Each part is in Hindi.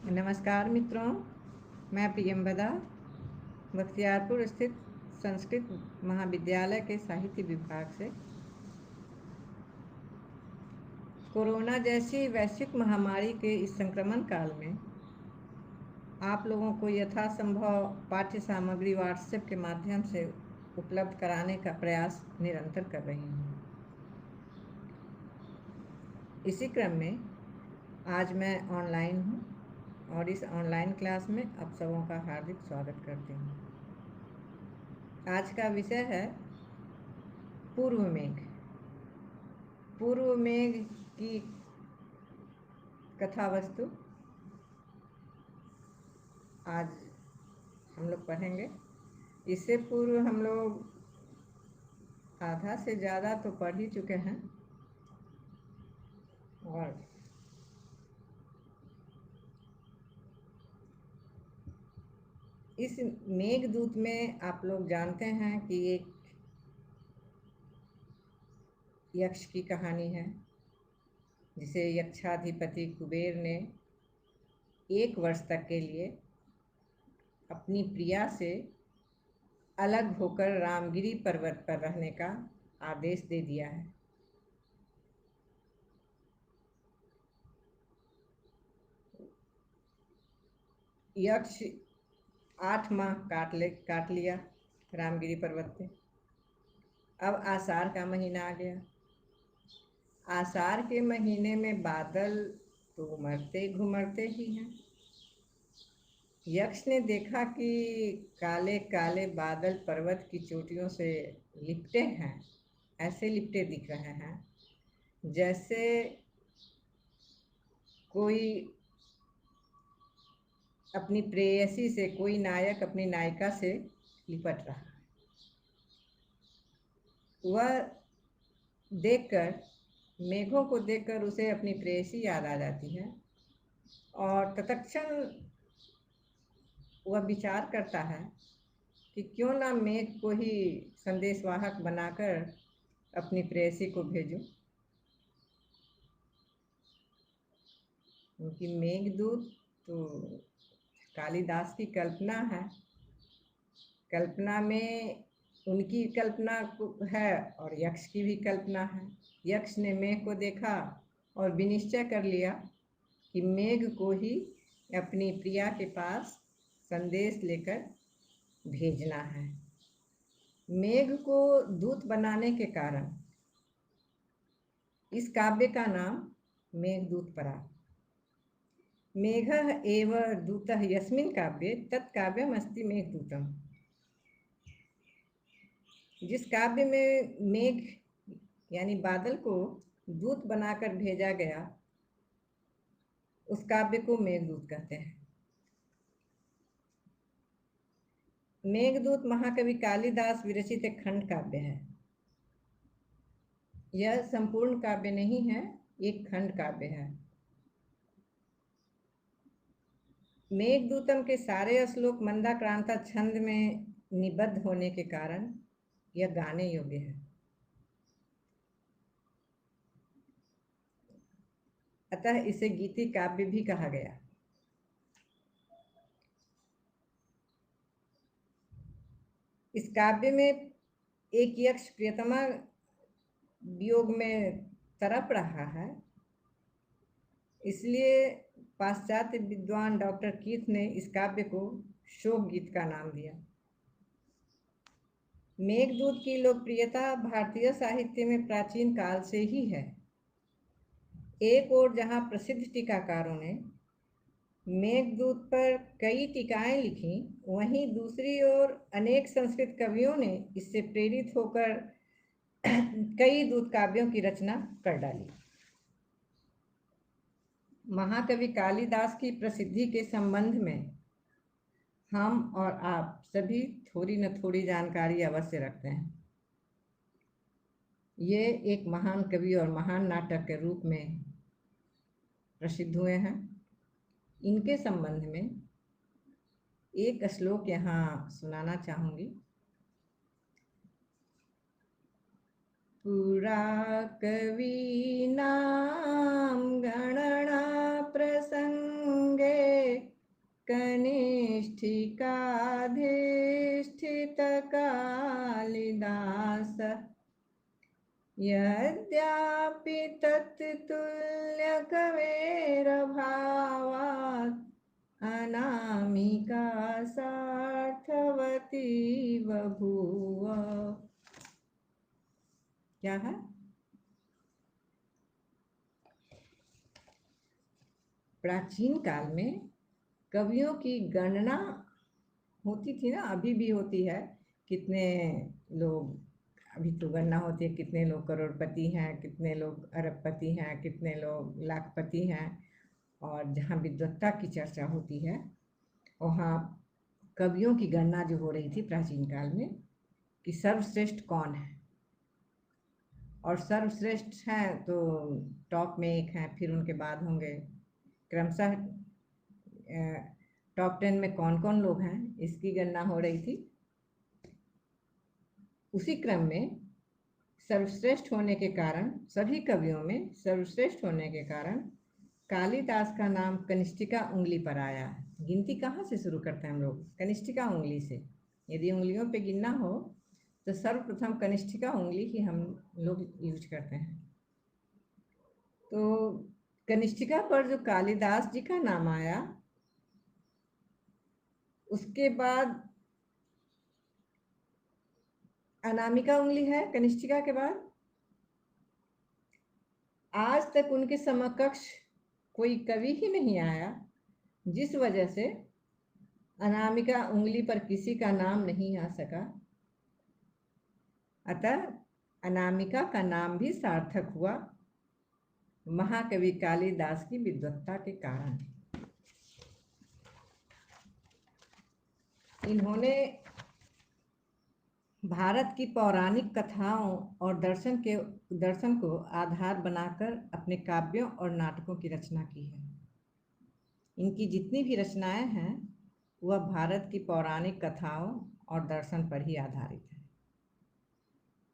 नमस्कार मित्रों, मैं प्रियंवदा बख्तियारपुर स्थित संस्कृत महाविद्यालय के साहित्य विभाग से कोरोना जैसी वैश्विक महामारी के इस संक्रमण काल में आप लोगों को यथासंभव पाठ्य सामग्री व्हाट्सएप के माध्यम से उपलब्ध कराने का प्रयास निरंतर कर रही हूँ। इसी क्रम में आज मैं ऑनलाइन हूँ और इस ऑनलाइन क्लास में आप सबों का हार्दिक स्वागत करती हूँ। आज का विषय है पूर्व मेघ। पूर्व मेघ की कथा वस्तु आज हम लोग पढ़ेंगे। इससे पूर्व हम लोग आधा से ज़्यादा तो पढ़ ही चुके हैं और इस मेघदूत में आप लोग जानते हैं कि एक यक्ष की कहानी है जिसे यक्षाधिपति कुबेर ने 1 वर्ष तक के लिए अपनी प्रिया से अलग होकर रामगिरी पर्वत पर रहने का आदेश दे दिया है। यक्ष 8 माह काट लिया रामगिरी पर्वत पे। अब आषाढ़ का महीना आ गया। आषाढ़ के महीने में बादल तो उमड़ते घुमड़ते ही हैं। यक्ष ने देखा कि काले काले बादल पर्वत की चोटियों से लिपटे हैं, ऐसे लिपटे दिख रहे हैं जैसे कोई अपनी प्रेयसी से, कोई नायक अपनी नायिका से लिपट रहा है। वह देखकर, मेघों को देखकर उसे अपनी प्रेयसी याद आ जाती है और तत्क्षण वह विचार करता है कि क्यों ना मेघ को ही संदेशवाहक बनाकर अपनी प्रेयसी को भेजूं। क्योंकि मेघदूत तो कालिदास की कल्पना है। कल्पना में उनकी कल्पना है और यक्ष की भी कल्पना है। यक्ष ने मेघ को देखा और विनिश्चय कर लिया कि मेघ को ही अपनी प्रिया के पास संदेश लेकर भेजना है। मेघ को दूत बनाने के कारण इस काव्य का नाम मेघदूत पड़ा। मेघः एव दूतः यस्मिन् काव्ये तत्काव्यमस्ति मेघदूतम्। जिस काव्य में मेघ यानी बादल को दूत बनाकर भेजा गया, उस काव्य को मेघदूत कहते हैं। मेघदूत महाकवि कालिदास विरचित एक खंड काव्य है। यह संपूर्ण काव्य नहीं है, एक खंड काव्य है। मेघदूतम के सारे श्लोक मंदाक्रांता छंद में निबद्ध होने के कारण यह गाने योग्य है। अतः इसे गीति काव्य भी कहा गया। इस काव्य में एक यक्ष प्रियतमा वियोग में तड़प रहा है, इसलिए पाश्चात्य विद्वान डॉक्टर कीथ ने इस काव्य को शोक गीत का नाम दिया। मेघदूत की लोकप्रियता भारतीय साहित्य में प्राचीन काल से ही है। एक ओर जहां प्रसिद्ध टीकाकारों ने मेघदूत पर कई टीकाएं लिखी, वहीं दूसरी ओर अनेक संस्कृत कवियों ने इससे प्रेरित होकर कई दूत काव्यों की रचना कर डाली। महाकवि कालिदास की प्रसिद्धि के संबंध में हम और आप सभी थोड़ी न थोड़ी जानकारी अवश्य रखते हैं। ये एक महान कवि और महान नाटक के रूप में प्रसिद्ध हुए हैं। इनके संबंध में एक श्लोक यहाँ सुनाना चाहूँगी। पुरा कवीनां गणना प्रसंगे कनिष्ठिकाधिष्ठित कालिदास यद्यापि तत्तुल्य कवेरभावात् अनामिका सार्थवती बभूव। क्या है? प्राचीन काल में कवियों की गणना होती थी ना, अभी भी होती है। कितने लोग, अभी तो गणना होती है कितने लोग करोड़पति हैं, कितने लोग अरबपति हैं, कितने लोग लाखपति हैं। और जहाँ विद्वत्ता की चर्चा होती है वहाँ कवियों की गणना जो हो रही थी प्राचीन काल में कि सर्वश्रेष्ठ कौन है। और सर्वश्रेष्ठ हैं तो टॉप में एक हैं, फिर उनके बाद होंगे क्रमशः टॉप 10 में कौन कौन लोग हैं, इसकी गणना हो रही थी। उसी क्रम में सर्वश्रेष्ठ होने के कारण, सभी कवियों में सर्वश्रेष्ठ होने के कारण कालिदास का नाम कनिष्ठिका उंगली पर आया। गिनती कहाँ से शुरू करते हैं हम लोग? कनिष्ठिका उंगली से। यदि उंगलियों पे गिनना हो तो सर्वप्रथम कनिष्ठिका उंगली ही हम लोग यूज करते हैं। तो कनिष्ठिका पर जो कालिदास जी का नाम आया, उसके बाद अनामिका उंगली है कनिष्ठिका के बाद। आज तक उनके समकक्ष कोई कवि ही नहीं आया, जिस वजह से अनामिका उंगली पर किसी का नाम नहीं आ सका। अतः अनामिका का नाम भी सार्थक हुआ महाकवि कालिदास की विद्वत्ता के कारण। इन्होंने भारत की पौराणिक कथाओं और दर्शन को आधार बनाकर अपने काव्यों और नाटकों की रचना की है। इनकी जितनी भी रचनाएं हैं वह भारत की पौराणिक कथाओं और दर्शन पर ही आधारित है।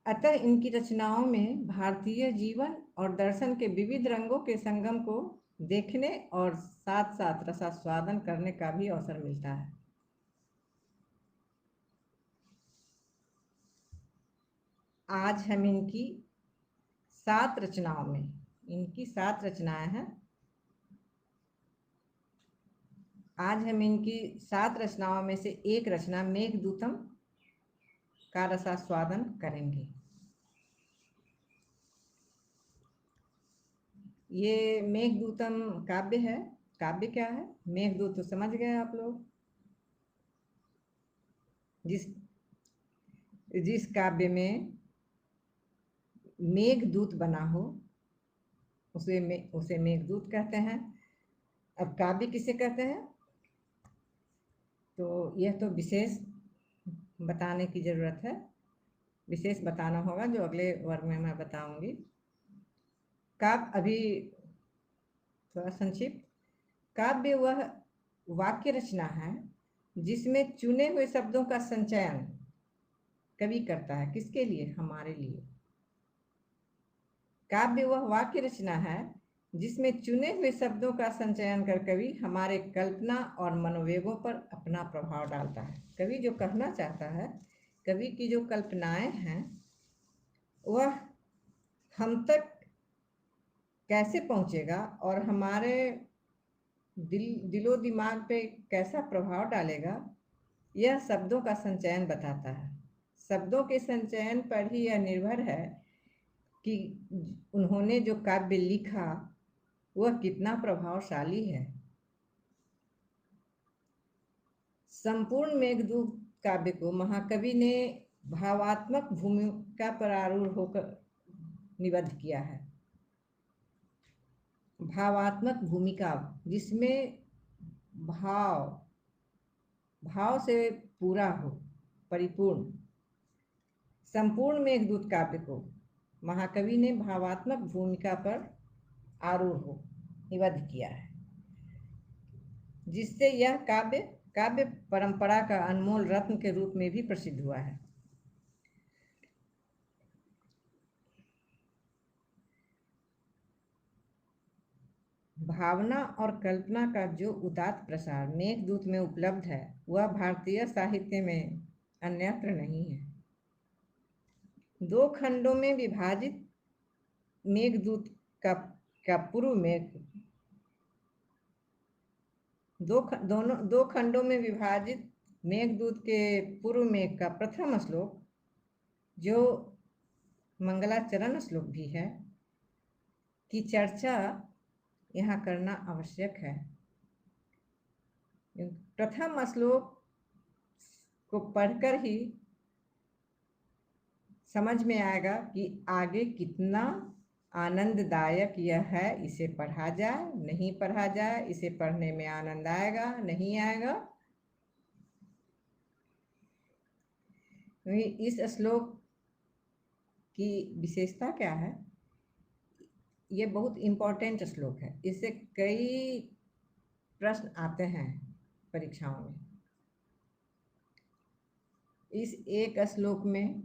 अतः इनकी रचनाओं में भारतीय जीवन और दर्शन के विविध रंगों के संगम को देखने और साथ साथ रसास्वादन करने का भी अवसर मिलता है। आज हम इनकी 7 रचनाओं में, इनकी 7 रचनाएं हैं, आज हम इनकी 7 रचनाओं में से एक रचना मेघदूतम का रसास्वादन करेंगे। ये मेघदूतम काव्य है। काव्य क्या है? मेघदूत तो समझ गए आप लोग। जिस काव्य में मेघदूत बना हो उसे मेघदूत कहते हैं। अब काव्य किसे कहते हैं तो यह तो विशेष बताने की जरूरत है, विशेष बताना होगा, जो अगले वर्ग में मैं बताऊंगी। काव्य अभी थोड़ा संक्षिप्त। काव्य वह वाक्य रचना है जिसमें चुने हुए शब्दों का संचयन कवि करता है। किसके लिए? हमारे लिए। काव्य वह वाक्य रचना है जिसमें चुने हुए शब्दों का संचयन कर कवि हमारे कल्पना और मनोवेगों पर अपना प्रभाव डालता है। कवि जो कहना चाहता है, कवि की जो कल्पनाएं हैं, वह हम तक कैसे पहुंचेगा और हमारे दिलो दिमाग पे कैसा प्रभाव डालेगा, यह शब्दों का संचयन बताता है। शब्दों के संचयन पर ही यह निर्भर है कि उन्होंने जो काव्य लिखा वह कितना प्रभावशाली है। संपूर्ण मेघदूत काव्य को महाकवि ने भावात्मक भूमिका पर आरूढ़ होकर निबद्ध किया है। भावात्मक भूमिका, जिसमें भाव से पूरा हो, परिपूर्ण। संपूर्ण मेघदूत काव्य को महाकवि ने भावात्मक भूमिका पर आरूढ़ हो निबद्ध किया है, जिससे यह काव्य परंपरा का अनमोल रत्न के रूप में भी प्रसिद्ध हुआ है। भावना और कल्पना का जो उदात्त प्रसार मेघदूत में उपलब्ध है वह भारतीय साहित्य में अन्यत्र नहीं है। दो खंडों में विभाजित मेघदूत का पूर्व मेघ दो खंडों में विभाजित मेघदूत के पूर्व मेघ का प्रथम श्लोक, जो मंगलाचरण श्लोक भी है, की चर्चा यहाँ करना आवश्यक है। प्रथम श्लोक को पढ़कर ही समझ में आएगा कि आगे कितना आनंददायक यह है। इसे पढ़ा जाए नहीं पढ़ा जाए, इसे पढ़ने में आनंद आएगा नहीं आएगा। इस श्लोक की विशेषता क्या है? ये बहुत इम्पोर्टेंट श्लोक है। इससे कई प्रश्न आते हैं परीक्षाओं में। इस एक श्लोक में,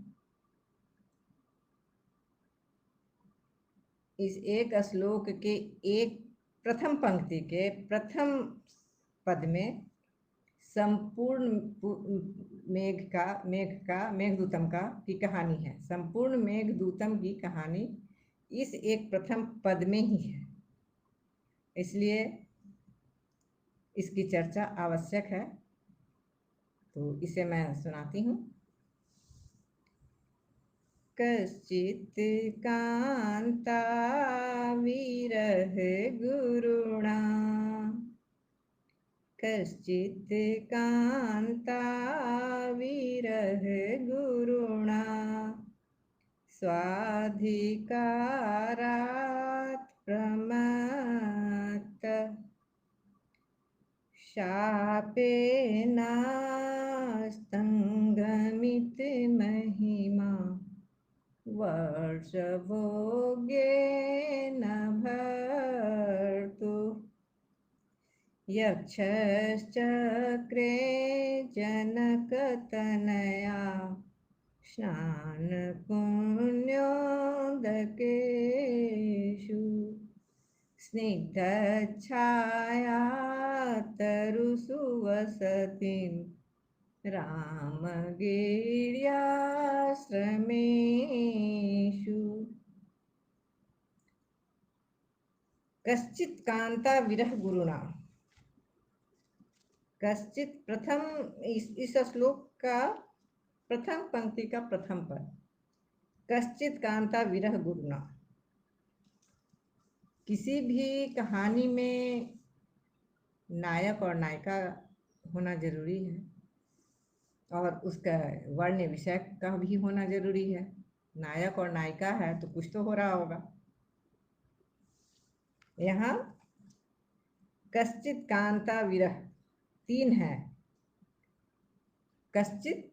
इस एक श्लोक के एक प्रथम पंक्ति के प्रथम पद में संपूर्ण मेघदूतम का की कहानी है। संपूर्ण मेघदूतम की कहानी इस एक प्रथम पद में ही है, इसलिए इसकी चर्चा आवश्यक है। तो इसे मैं सुनाती हूँ। कश्चित् कांता विरह गुरुणा, कश्चित् कांता विरह गुरुणा, स्वाधिकारात् प्रमत्त, शापेनास्तंगमित महिमा, वर्षभोगेन भर्तु, यक्षश्चक्रे जनकतनया, स्नानपुण्योदकेषु, स्निग्धच्छाया तरुषु वसतिं, रामगिर्याश्रमेषु। कश्चित् कांता विरह गुरुणा। कश्चित् प्रथम, इस श्लोक का प्रथम पंक्ति का प्रथम पद, कश्चित् कांता विरह गुरुणा। किसी भी कहानी में नायक और नायिका होना जरूरी है, और उसका वर्ण विषय का भी होना जरूरी है। नायक और नायिका है तो कुछ तो हो रहा होगा। यहाँ कश्चित् कांता विरह तीन है। कश्चित्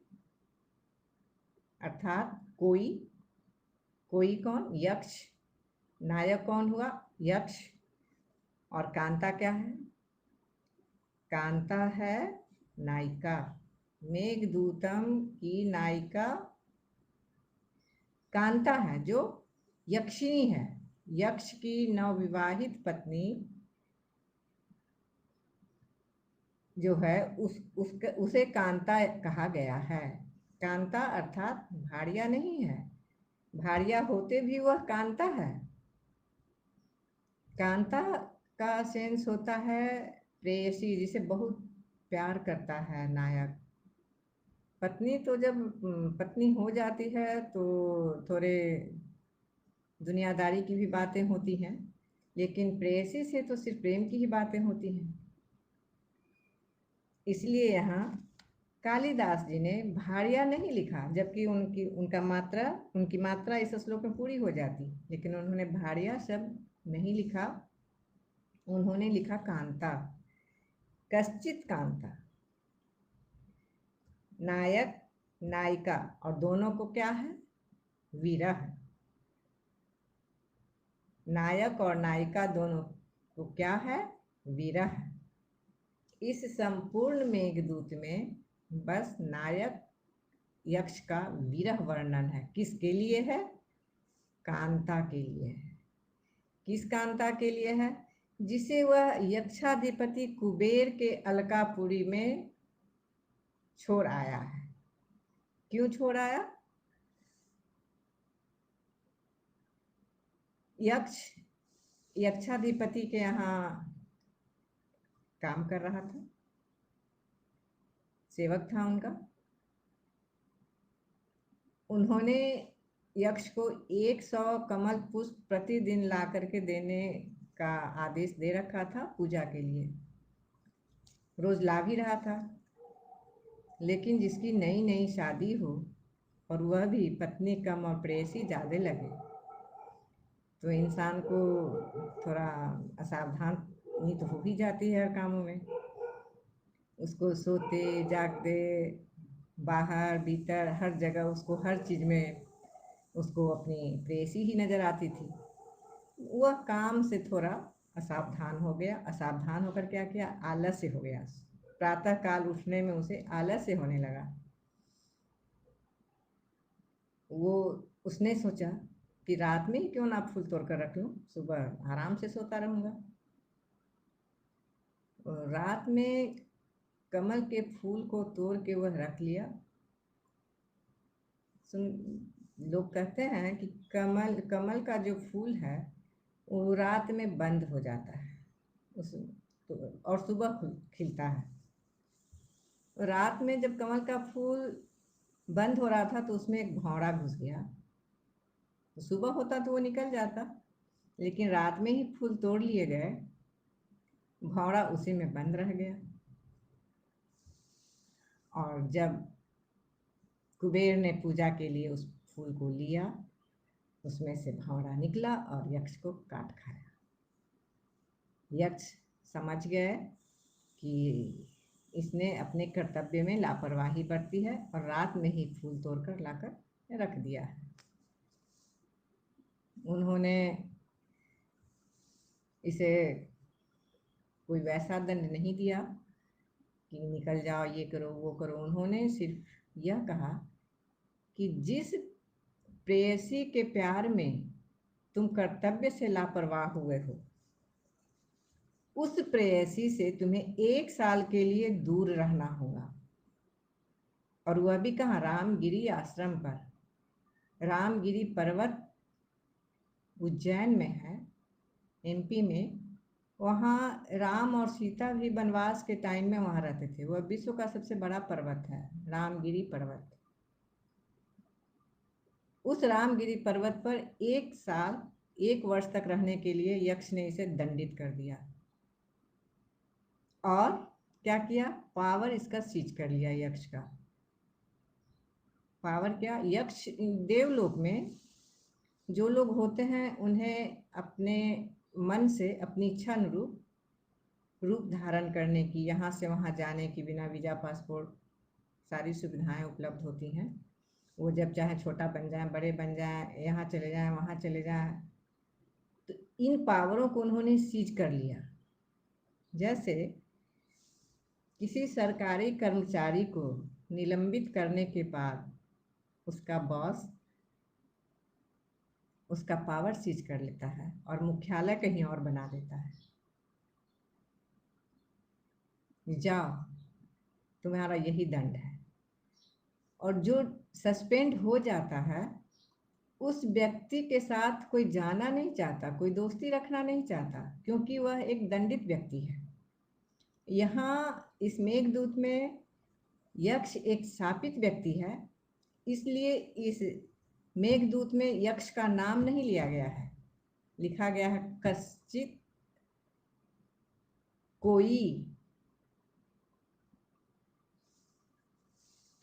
अर्थात कोई, कोई कौन? यक्ष। नायक कौन हुआ? यक्ष। और कांता क्या है? कांता है नायिका। मेघदूतम की नायिका कांता है, जो यक्षिणी है। यक्ष की नवविवाहित पत्नी जो है उसे कांता कहा गया है। कांता अर्थात भार्या नहीं है। भार्या होते भी वह कांता है। कांता का सेंस होता है प्रेयसी, जिसे बहुत प्यार करता है नायक। पत्नी तो जब पत्नी हो जाती है तो थोड़े दुनियादारी की भी बातें होती हैं, लेकिन प्रेयसी से तो सिर्फ प्रेम की ही बातें होती हैं। इसलिए यहाँ कालिदास जी ने भार्या नहीं लिखा, जबकि उनकी मात्रा इस श्लोक में पूरी हो जाती, लेकिन उन्होंने भार्या शब्द नहीं लिखा, उन्होंने लिखा कांता। कश्चित् कांता, नायक नायिका, और दोनों को क्या है? विरह। नायक और नायिका दोनों को क्या है? विरह। इस संपूर्ण मेघदूत में बस नायक यक्ष का विरह वर्णन है। किसके लिए है? कांता के लिए है। किस कांता के लिए है? जिसे वह यक्षाधिपति कुबेर के अलकापुरी में छोड़ आया है। क्यों छोड़ आया? यक्षाधिपति के यहाँ काम कर रहा था, सेवक था उनका। उन्होंने यक्ष को 100 कमल पुष्प प्रतिदिन ला करके देने का आदेश दे रखा था पूजा के लिए। रोज ला भी रहा था, लेकिन जिसकी नई नई शादी हो और वह भी पत्नी कम और प्रेयसी ज़्यादा लगे तो इंसान को थोड़ा असावधानी तो हो ही जाती है हर कामों में। उसको सोते जागते बाहर भीतर हर जगह उसको हर चीज़ में उसको अपनी प्रेयसी ही नज़र आती थी। वह काम से थोड़ा असावधान हो गया। असावधान होकर क्या किया? आलस्य हो गया। प्रातः काल उठने में उसे आलस्य होने लगा। वो उसने सोचा कि रात में ही क्यों ना फूल तोड़ कर रख लूं, सुबह आराम से सोता रहूंगा। रात में कमल के फूल को तोड़ के वह रख लिया। लोग कहते हैं कि कमल का जो फूल है वो रात में बंद हो जाता है और सुबह खिलता है। रात में जब कमल का फूल बंद हो रहा था तो उसमें एक भौरा घुस गया। तो सुबह होता तो वो निकल जाता, लेकिन रात में ही फूल तोड़ लिए गए, भौरा उसी में बंद रह गया। और जब कुबेर ने पूजा के लिए उस फूल को लिया, उसमें से भौरा निकला और यक्ष को काट खाया। यक्ष समझ गए कि इसने अपने कर्तव्य में लापरवाही बरती है और रात में ही फूल तोड़कर लाकर रख दिया है। उन्होंने इसे कोई वैसा दंड नहीं दिया कि निकल जाओ, ये करो वो करो। उन्होंने सिर्फ यह कहा कि जिस प्रेयसी के प्यार में तुम कर्तव्य से लापरवाह हुए हो, उस प्रेयसी से तुम्हें 1 साल के लिए दूर रहना होगा। और वह भी कहाँ? रामगिरी आश्रम पर। रामगिरी पर्वत उज्जैन में है, एमपी में। वहाँ राम और सीता भी वनवास के टाइम में वहाँ रहते थे। वह विश्व का सबसे बड़ा पर्वत है, रामगिरी पर्वत। उस रामगिरी पर्वत पर 1 साल 1 वर्ष तक रहने के लिए यक्ष ने इसे दंडित कर दिया। और क्या किया? पावर इसका सीज कर लिया यक्ष का। पावर क्या? यक्ष देवलोक में जो लोग होते हैं उन्हें अपने मन से अपनी इच्छा अनुरूप रूप धारण करने की, यहाँ से वहाँ जाने की बिना वीजा पासपोर्ट सारी सुविधाएं उपलब्ध होती हैं। वो जब चाहे छोटा बन जाए, बड़े बन जाए, यहाँ चले जाएं, वहाँ चले जाएं। तो इन पावरों को उन्होंने सीज कर लिया। जैसे किसी सरकारी कर्मचारी को निलंबित करने के बाद उसका बॉस उसका पावर सीज कर लेता है और मुख्यालय कहीं और बना देता है। जाओ, तुम्हारा यही दंड है। और जो सस्पेंड हो जाता है उस व्यक्ति के साथ कोई जाना नहीं चाहता, कोई दोस्ती रखना नहीं चाहता, क्योंकि वह एक दंडित व्यक्ति है। यहाँ इस मेघदूत में यक्ष एक शापित व्यक्ति है, इसलिए इस मेघदूत में यक्ष का नाम नहीं लिया गया है। लिखा गया है कश्चित कोई।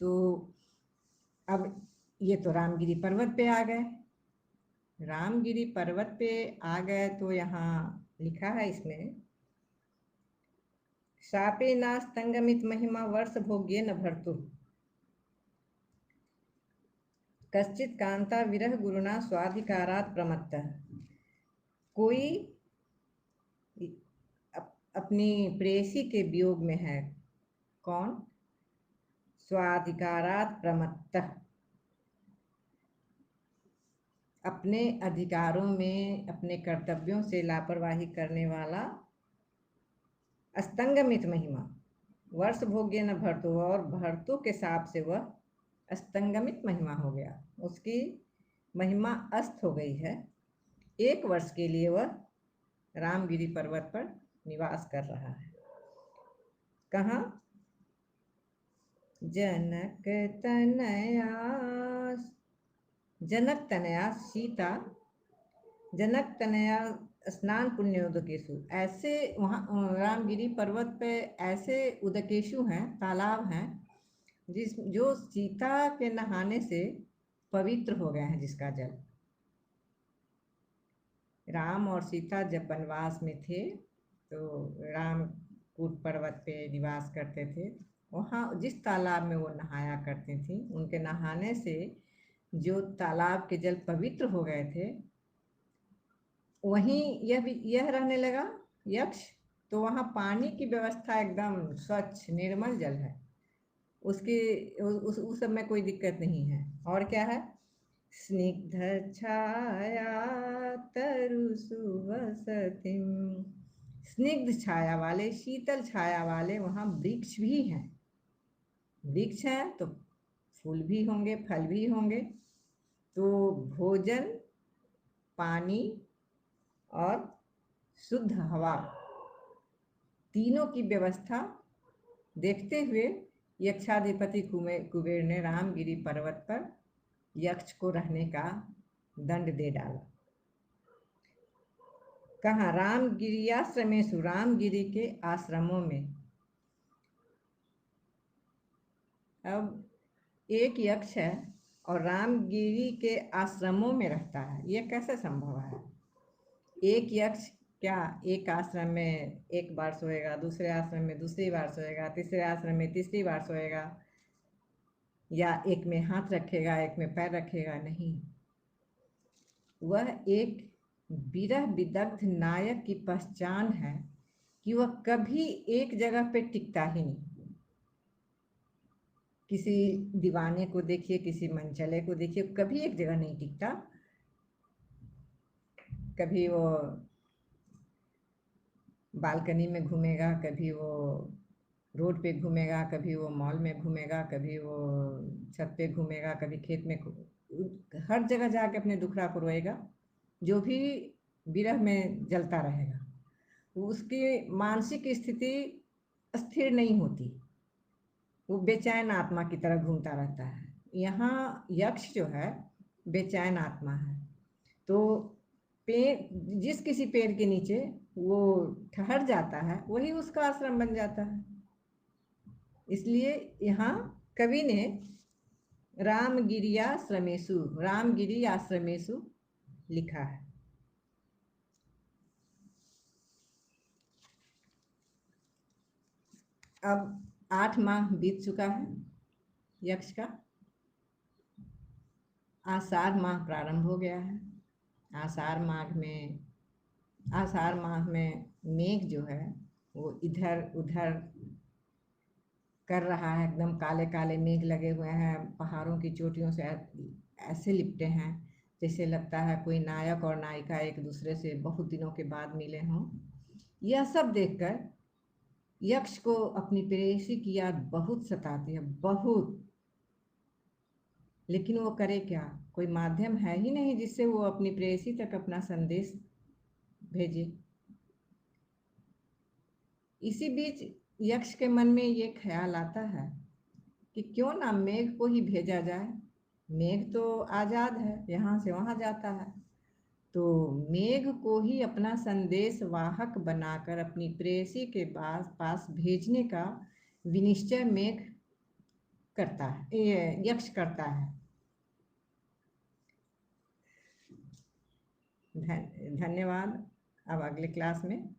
तो अब ये तो रामगिरी पर्वत पे आ गए। रामगिरी पर्वत पे आ गए तो यहाँ लिखा है इसमें, शापे नास्तंगमित महिमा वर्ष भोग्य न भर्तु कश्चित कांता विरह गुरुना स्वाधिकारात प्रमत्तः। कोई अपनी प्रेयसी के वियोग में है। कौन? स्वाधिकारात प्रमत्तः, अपने अधिकारों में अपने कर्तव्यों से लापरवाही करने वाला अस्तंगमित महिमा, वर्ष भोग्य न भर्तु, और भर्तु के साप से वह अस्तंगमित महिमा हो गया, उसकी महिमा अस्त हो गई है। 1 वर्ष के लिए वह रामगिरी पर्वत पर निवास कर रहा है। कहाँ? जनक तनया सीता, जनक तनया स्नान पुण्य उदकेशु, ऐसे वहाँ रामगिरी पर्वत पे ऐसे उदकेशु हैं, तालाब हैं जो सीता के नहाने से पवित्र हो गए हैं, जिसका जल। राम और सीता जब वनवास में थे तो राम कूट पर्वत पे निवास करते थे। वहाँ जिस तालाब में वो नहाया करती थी, उनके नहाने से जो तालाब के जल पवित्र हो गए थे, वहीं यह रहने लगा यक्ष। तो वहाँ पानी की व्यवस्था एकदम स्वच्छ निर्मल जल है, उसके उस सब में कोई दिक्कत नहीं है। और क्या है? स्निग्ध छाया तरु सुवसतिम, स्निग्ध छाया वाले, शीतल छाया वाले वहाँ वृक्ष भी हैं। वृक्ष हैं तो फूल भी होंगे, फल भी होंगे। तो भोजन, पानी और शुद्ध हवा, तीनों की व्यवस्था देखते हुए यक्षाधिपति कुबेर ने रामगिरी पर्वत पर यक्ष को रहने का दंड दे डाला। कहाँ? रामगिरियाश्रमेषु, रामगिरी के आश्रमों में। अब एक यक्ष है और रामगिरी के आश्रमों में रहता है, ये कैसे संभव है? एक यक्ष क्या एक आश्रम में एक बार सोएगा, दूसरे आश्रम में दूसरी बार सोएगा, तीसरे आश्रम में तीसरी बार सोएगा, या एक में हाथ रखेगा एक में पैर रखेगा? नहीं, वह एक विरह विदग्ध नायक की पहचान है कि वह कभी एक जगह पे टिकता ही नहीं। किसी दीवाने को देखिए, किसी मनचले को देखिए, कभी एक जगह नहीं टिकता। कभी वो बालकनी में घूमेगा, कभी वो रोड पे घूमेगा, कभी वो मॉल में घूमेगा, कभी वो छत पे घूमेगा, कभी खेत में, हर जगह जाके अपने दुखड़ा को रोएगा, जो भी विरह में जलता रहेगा। उसकी मानसिक स्थिति स्थिर नहीं होती, वो बेचैन आत्मा की तरह घूमता रहता है। यहाँ यक्ष जो है बेचैन आत्मा है। तो पेड़, जिस किसी पेड़ के नीचे वो ठहर जाता है, वही उसका आश्रम बन जाता है। इसलिए यहाँ कवि ने रामगिरियाश्रमेषु, रामगिरी आश्रमेषु लिखा है। अब 8 माह बीत चुका है यक्ष का, आषाढ़ माह प्रारंभ हो गया है। आषाढ़ माह में मेघ जो है वो इधर उधर कर रहा है, एकदम काले काले मेघ लगे हुए हैं, पहाड़ों की चोटियों से ऐसे लिपटे हैं जैसे लगता है कोई नायक और नायिका एक दूसरे से बहुत दिनों के बाद मिले हों। यह सब देखकर यक्ष को अपनी प्रेयसी की याद बहुत सताती है, बहुत। लेकिन वो करे क्या? कोई माध्यम है ही नहीं जिससे वो अपनी प्रेयसी तक अपना संदेश भेजे। इसी बीच यक्ष के मन में ये ख्याल आता है कि क्यों ना मेघ को ही भेजा जाए। मेघ तो आज़ाद है, यहाँ से वहाँ जाता है, तो मेघ को ही अपना संदेश वाहक बनाकर अपनी प्रेयसी के पास भेजने का विनिश्चय मेघ करता है, यक्ष करता है। धन्यवाद। अब अगले क्लास में